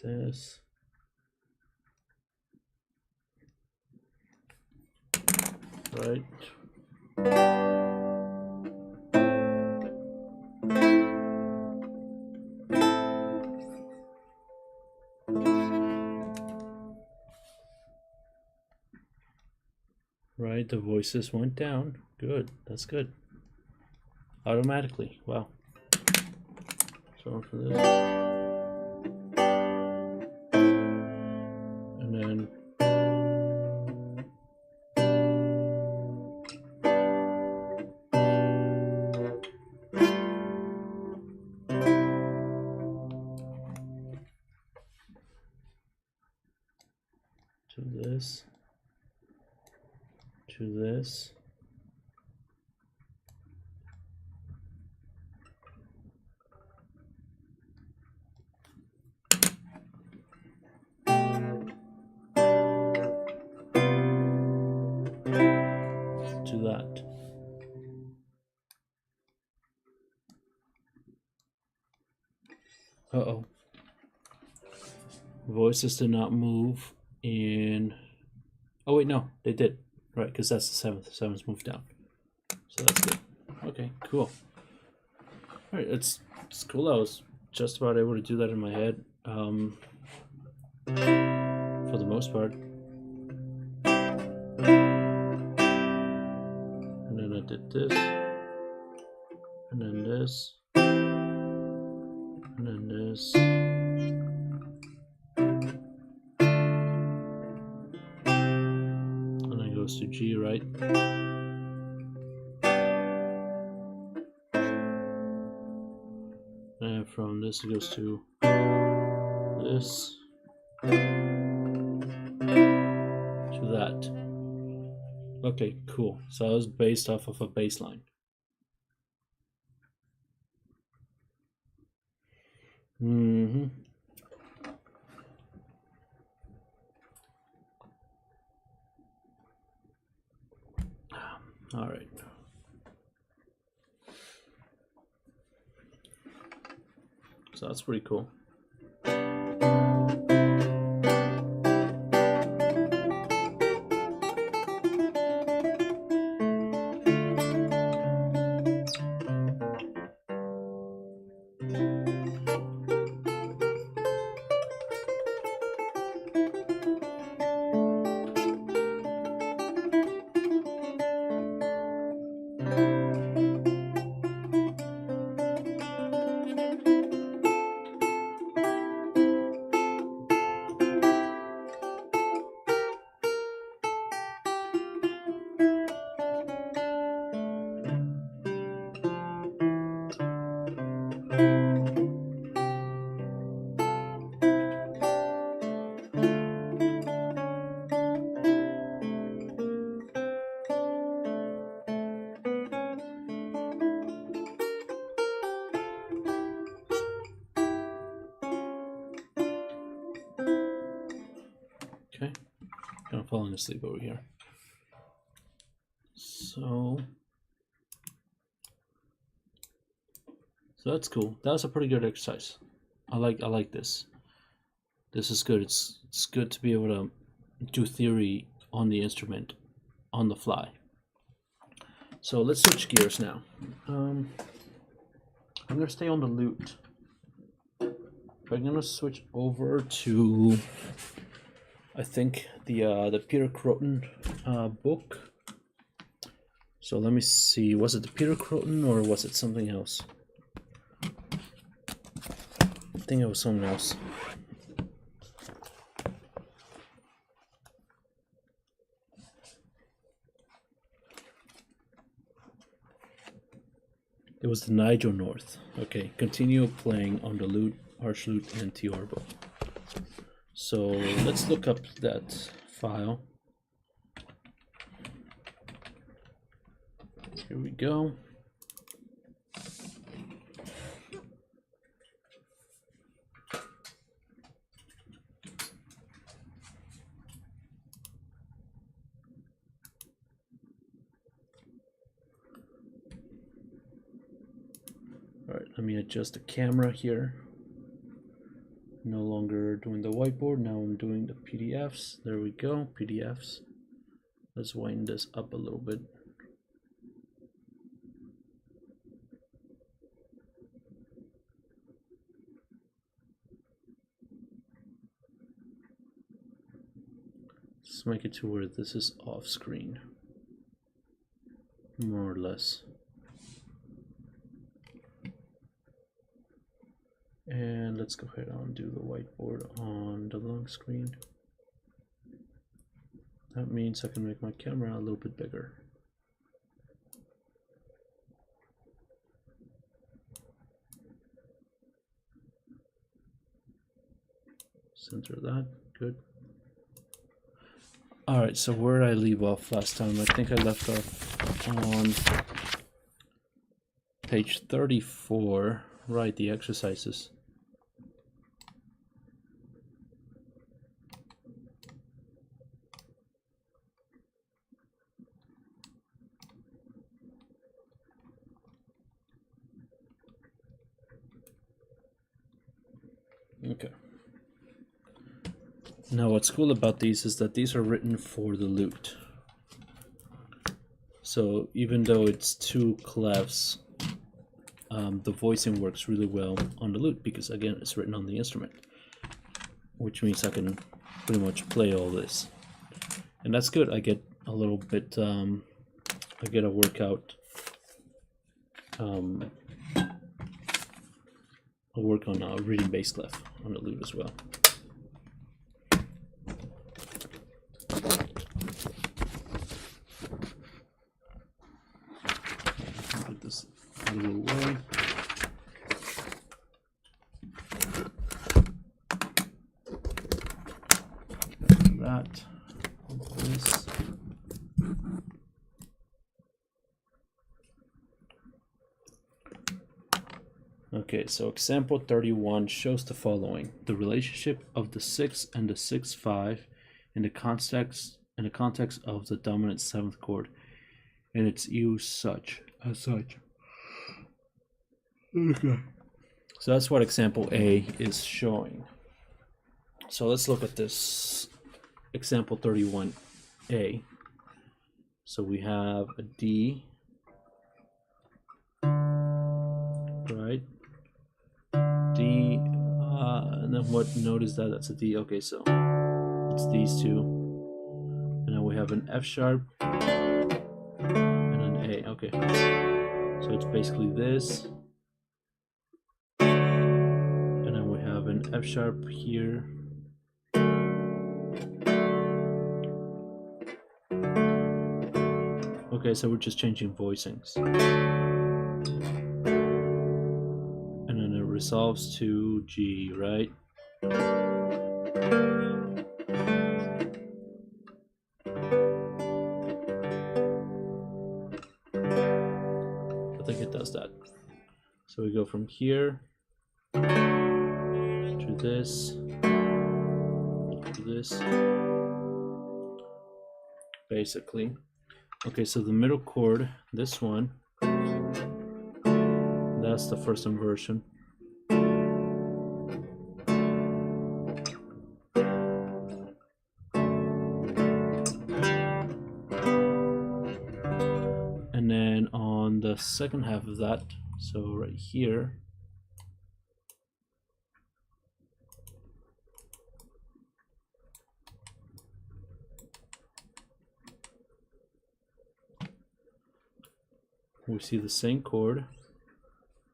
this. Right. Right, the voices went down. Good, that's good. Automatically, wow. So for this. And then to this, to this. To that. Uh-oh. Voices did not move in... Oh wait, no, they did. Right, because that's the seventh. Seventh moved down. So that's good. Okay, cool. Alright, it's cool. I was just about able to do that in my head. For the most part. And then I did this. And then this. And then this. And then it goes to G, right? And from this it goes to this. To that. Okay, cool. So that was based off of a bass line. Mm-hmm. All right. So that's pretty cool. Okay, kind of falling asleep over here. So that's cool. That was a pretty good exercise. I like this. This is good. It's good to be able to do theory on the instrument on the fly. So let's switch gears now. I'm gonna stay on the lute. I'm gonna switch over to, I think, the Peter Croton book. So let me see. Was it the Peter Croton or was it something else? I think it was something else. It was the Nigel North. Okay, Continuo playing on the lute, arch lute, and T-orbo. So let's look up that file. Here we go. All right, let me adjust the camera here. no longer doing the whiteboard, now I'm doing the PDFs. There we go, PDFs. Let's wind this up a little bit. Let's make it to where this is off screen, more or less. And let's go ahead and do the whiteboard on the long screen. That means I can make my camera a little bit bigger. Center that, good. All right, so where did I leave off last time? I think I left off on page 34, right, the exercises. Okay. Now what's cool about these is that these are written for the lute. So even though it's two clefs, the voicing works really well on the lute because again it's written on the instrument, which means I can pretty much play all this. And that's good. I get a little bit, I get a workout. I'll work on reading bass clef on the lute as well. Put this out of the way. That. This. Okay, so example 31 shows the following: the relationship of the 6 and the 6/5 in the context of the dominant 7th chord, and its use as such. Okay. So that's what example A is showing. So let's look at this example 31A. So we have a D, right? D, and then what note is that? That's a D. Okay, so it's these two. And then we have an F sharp and an A. Okay, so it's basically this. And then we have an F sharp here. Okay, so we're just changing voicings. And then it resolves to G, right? I think it does that. So we go from here to this, to this, basically. Okay, so the middle chord, this one, that's the first inversion. And then on the second half of that, so right here, we see the same chord,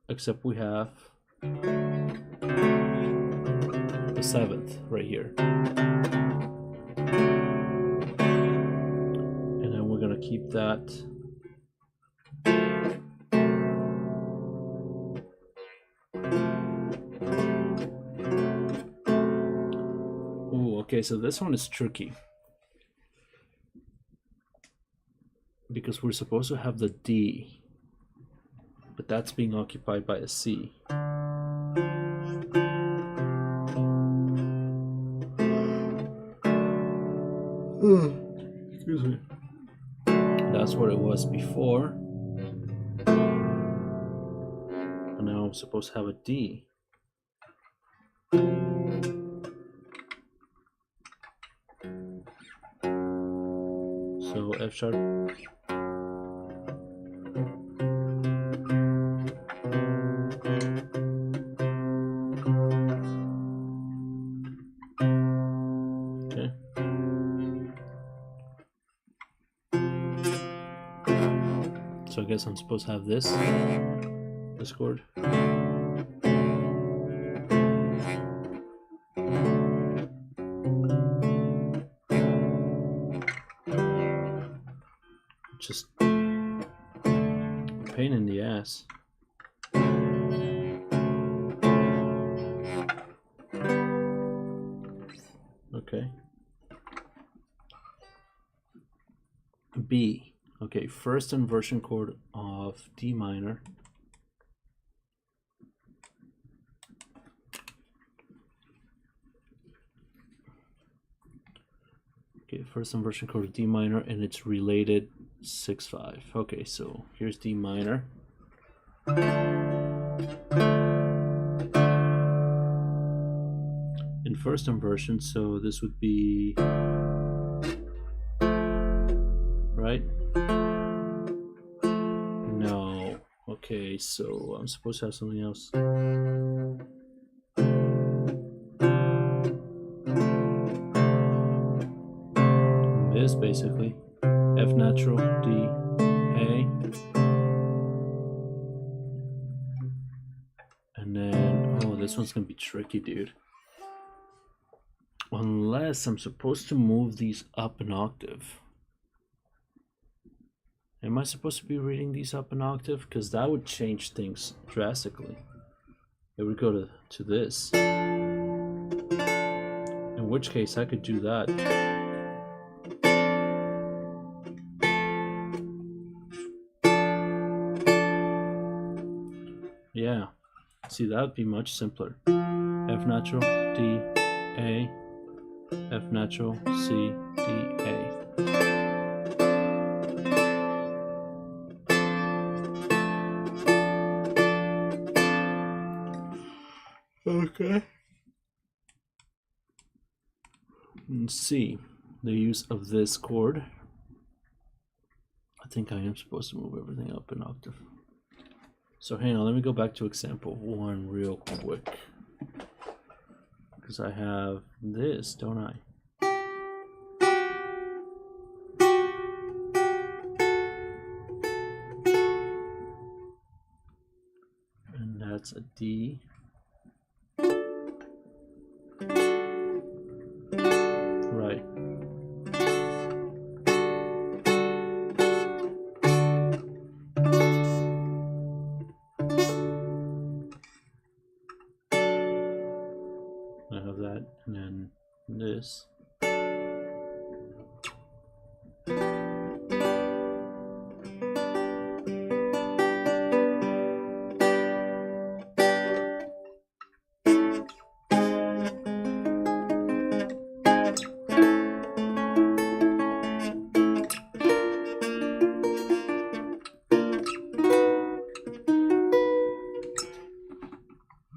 except we have the 7th right here. And then we're gonna keep that. Ooh, okay, so this one is tricky, because we're supposed to have the D, but that's being occupied by a C. Excuse me. That's what it was before. And now I'm supposed to have a D. F sharp. Okay. So I guess I'm supposed to have this chord. Just a pain in the ass. Okay. B. Okay, first inversion chord of D minor. Okay, first inversion chord of D minor, and it's related 6/5. Okay, so here's D minor. In first inversion, so this would be right? No. Okay, so I'm supposed to have something else. This basically F natural, D, A, and then this one's gonna be tricky, dude. Unless I'm supposed to move these up an octave. Am I supposed to be reading these up an octave? Because that would change things drastically. It would go to this. In which case I could do that. Yeah. See, that would be much simpler. F natural, D, A, F natural, C, D, A. Okay. And C, the use of this chord. I think I am supposed to move everything up an octave. So hang on, let me go back to example 1 real quick. Because I have this, don't I? And that's a D. Right. I have that, and then this.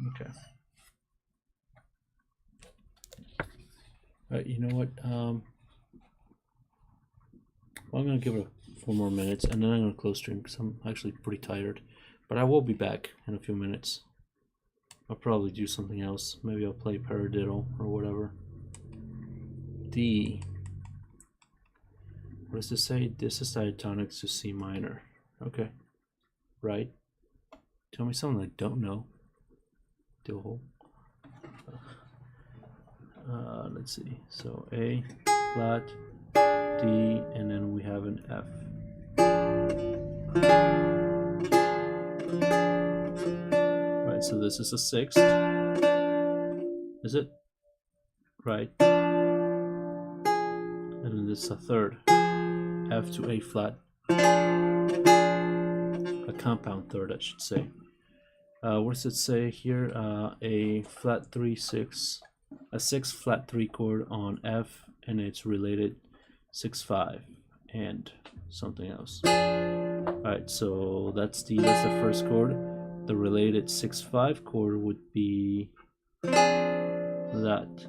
Okay. All right, you know what? I'm gonna give it 4 more minutes, and then I'm gonna close stream because I'm actually pretty tired. But I will be back in a few minutes. I'll probably do something else. Maybe I'll play paradiddle or whatever. D. What does this say? This is diatonic to C minor. Okay. Right. Tell me something I don't know. Do. Let's see. So A, flat, D, and then we have an F. Right, so this is a sixth. Is it? Right. And then this is a third. F to A flat. A compound third, I should say. What does it say here? A flat 3/6, a 6 flat 3 chord on F, and it's related 6/5 and something else. Alright, so that's the first chord. The related 6/5 chord would be that.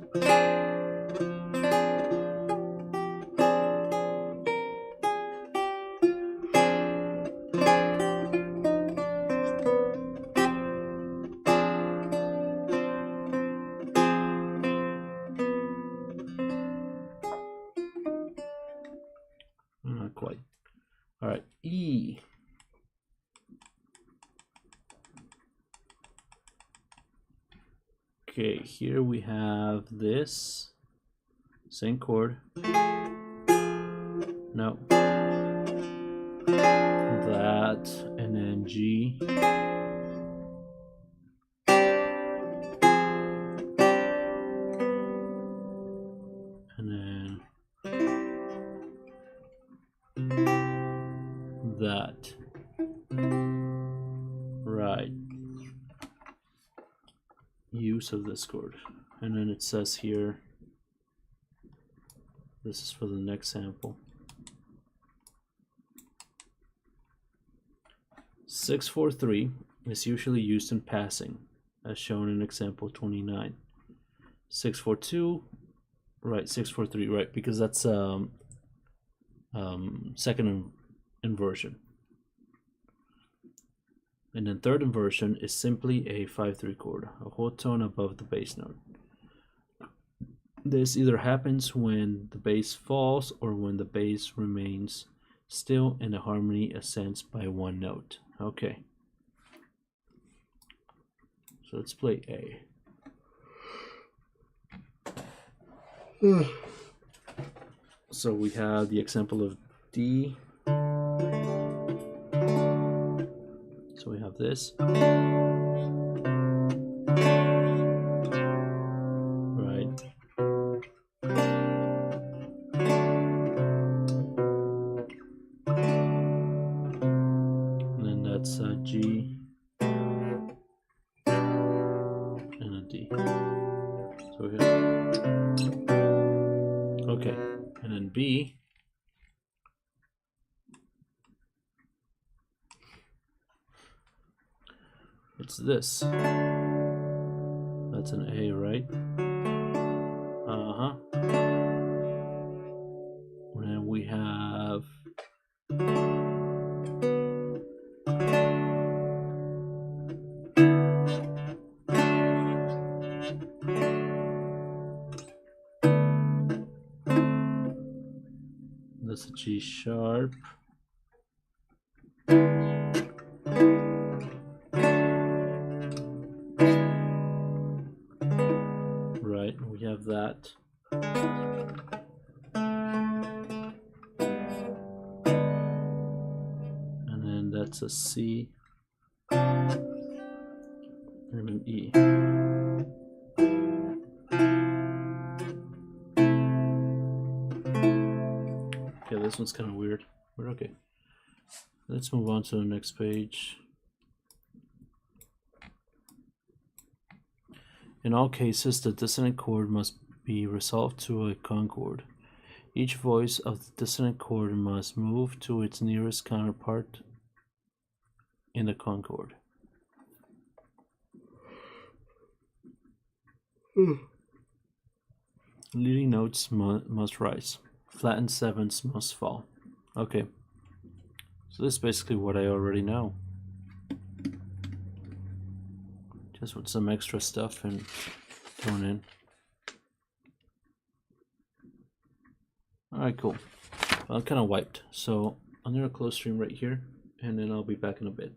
All right, E. Okay, here we have this same chord. No. That, and then G. And then that. Right. Use of this chord. And then it says here, this is for the next sample. 6/4/3 is usually used in passing, as shown in example 29. 6/4/2, right, 6/4/3, right, because that's second inversion. And then third inversion is simply a 5/3 chord, a whole tone above the bass note. This either happens when the bass falls or when the bass remains still and the harmony ascends by one note. Okay. So let's play A. So we have the example of D. So we have this. Right. And then that's a G and a D. So we have, okay, and then B. It's this. That's an A, right? Uh-huh. And then we have that's a G sharp. Right, we have that. And then that's a C. And an E. Okay, this one's kind of weird, but okay. Let's move on to the next page. In all cases, the dissonant chord must be resolved to a concord. Each voice of the dissonant chord must move to its nearest counterpart in the concord. Leading notes must rise. Flattened sevenths must fall. Okay. So this is basically what I already know. Just with some extra stuff and thrown in. Alright, cool. I'm kind of wiped, so I'm going to close stream right here, and then I'll be back in a bit.